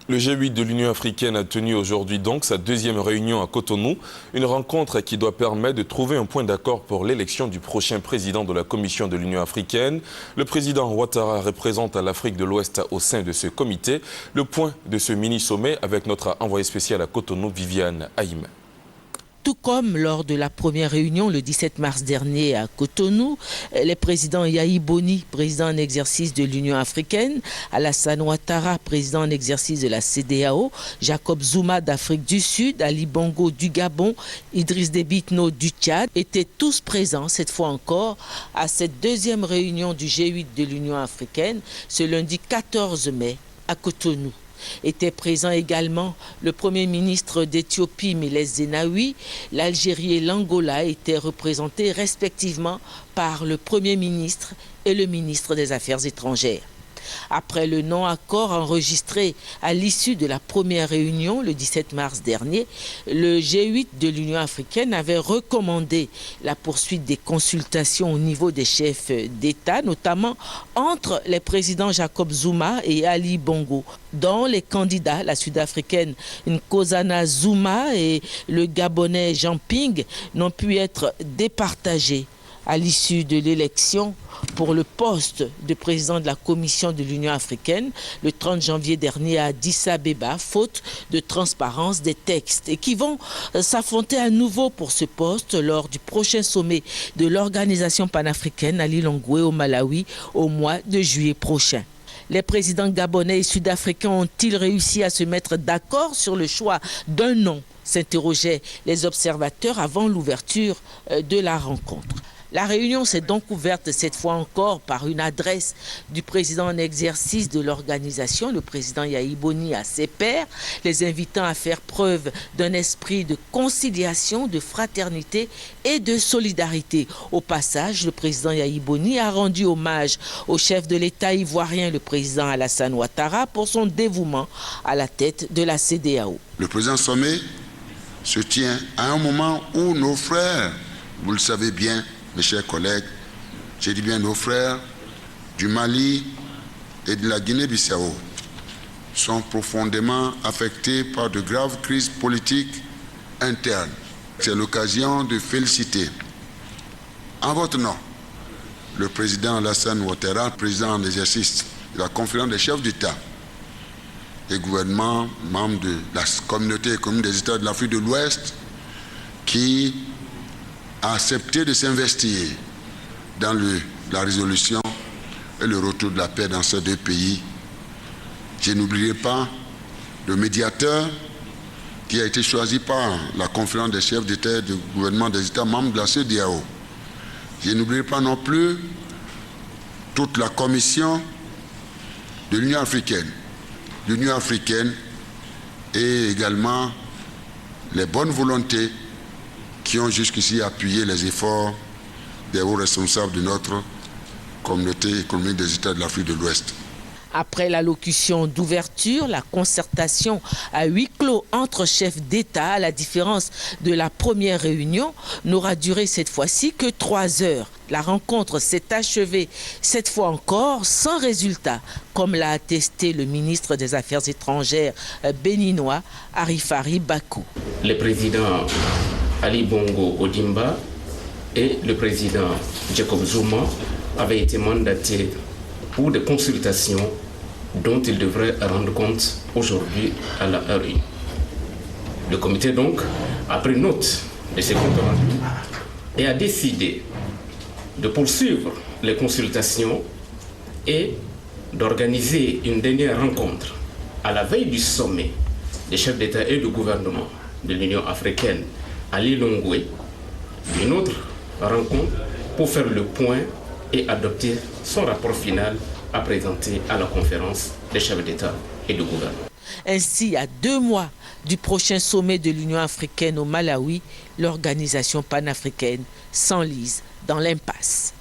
Le G8 de l'Union africaine a tenu aujourd'hui donc sa deuxième réunion à Cotonou, une rencontre qui doit permettre de trouver un point d'accord pour l'élection du prochain président de la Commission de l'Union africaine. Le président Ouattara représente l'Afrique de l'Ouest au sein de ce comité. Le point de ce mini-sommet avec notre envoyé spécial à Cotonou, Viviane Haïm. Tout comme lors de la première réunion le 17 mars dernier à Cotonou, les présidents Yahi Boni, président en exercice de l'Union africaine, Alassane Ouattara, président en exercice de la CEDEAO, Jacob Zuma d'Afrique du Sud, Ali Bongo du Gabon, Idriss Déby Itno du Tchad, étaient tous présents cette fois encore à cette deuxième réunion du G8 de l'Union africaine ce lundi 14 mai à Cotonou. Était présent également le Premier ministre d'Éthiopie, Meles Zenawi. L'Algérie et l'Angola étaient représentés respectivement par le Premier ministre et le ministre des Affaires étrangères. Après le non-accord enregistré à l'issue de la première réunion le 17 mars dernier, le G8 de l'Union africaine avait recommandé la poursuite des consultations au niveau des chefs d'État, notamment entre les présidents Jacob Zuma et Ali Bongo, dont les candidats, la Sud-Africaine Nkosana Zuma et le Gabonais Jean Ping, n'ont pu être départagés à l'issue de l'élection pour le poste de président de la Commission de l'Union africaine le 30 janvier dernier à Addis Abeba, faute de transparence des textes, et qui vont s'affronter à nouveau pour ce poste lors du prochain sommet de l'organisation panafricaine à Lilongwe au Malawi au mois de juillet prochain. Les présidents gabonais et sud-africains ont-ils réussi à se mettre d'accord sur le choix d'un nom, s'interrogeaient les observateurs avant l'ouverture de la rencontre. La réunion s'est donc ouverte cette fois encore par une adresse du président en exercice de l'organisation, le président Yahi Boni, à ses pairs, les invitant à faire preuve d'un esprit de conciliation, de fraternité et de solidarité. Au passage, le président Yahi Boni a rendu hommage au chef de l'État ivoirien, le président Alassane Ouattara, pour son dévouement à la tête de la CEDEAO. Le présent sommet se tient à un moment où nos frères, vous le savez bien, mes chers collègues, j'ai dit bien nos frères du Mali et de la Guinée-Bissau sont profondément affectés par de graves crises politiques internes. C'est l'occasion de féliciter en votre nom le président Alassane Ouattara, président en exercice de la conférence des chefs d'État et gouvernements, membres de la communauté économique des États de l'Afrique de l'Ouest, qui a accepté de s'investir dans la résolution et le retour de la paix dans ces deux pays. Je n'oublierai pas le médiateur qui a été choisi par la conférence des chefs d'État et de gouvernement des États membres de la CEDEAO. Je n'oublierai pas non plus toute la commission de l'Union africaine et également les bonnes volontés qui ont jusqu'ici appuyé les efforts des hauts responsables de notre communauté économique des États de l'Afrique de l'Ouest. Après l'allocution d'ouverture, la concertation à huis clos entre chefs d'État, à la différence de la première réunion, n'aura duré cette fois-ci que 3 heures. La rencontre s'est achevée cette fois encore sans résultat, comme l'a attesté le ministre des Affaires étrangères béninois, Arifari Bakou. Le président Ali Bongo Ondimba et le président Jacob Zuma avaient été mandatés pour des consultations dont ils devraient rendre compte aujourd'hui à la RU. Le comité donc a pris note de ces comptes rendus et a décidé de poursuivre les consultations et d'organiser une dernière rencontre à la veille du sommet des chefs d'État et de gouvernement de l'Union africaine à Lilongwe, une autre rencontre pour faire le point et adopter son rapport final à présenter à la conférence des chefs d'État et de gouvernement. Ainsi, à 2 mois du prochain sommet de l'Union africaine au Malawi, l'organisation panafricaine s'enlise dans l'impasse.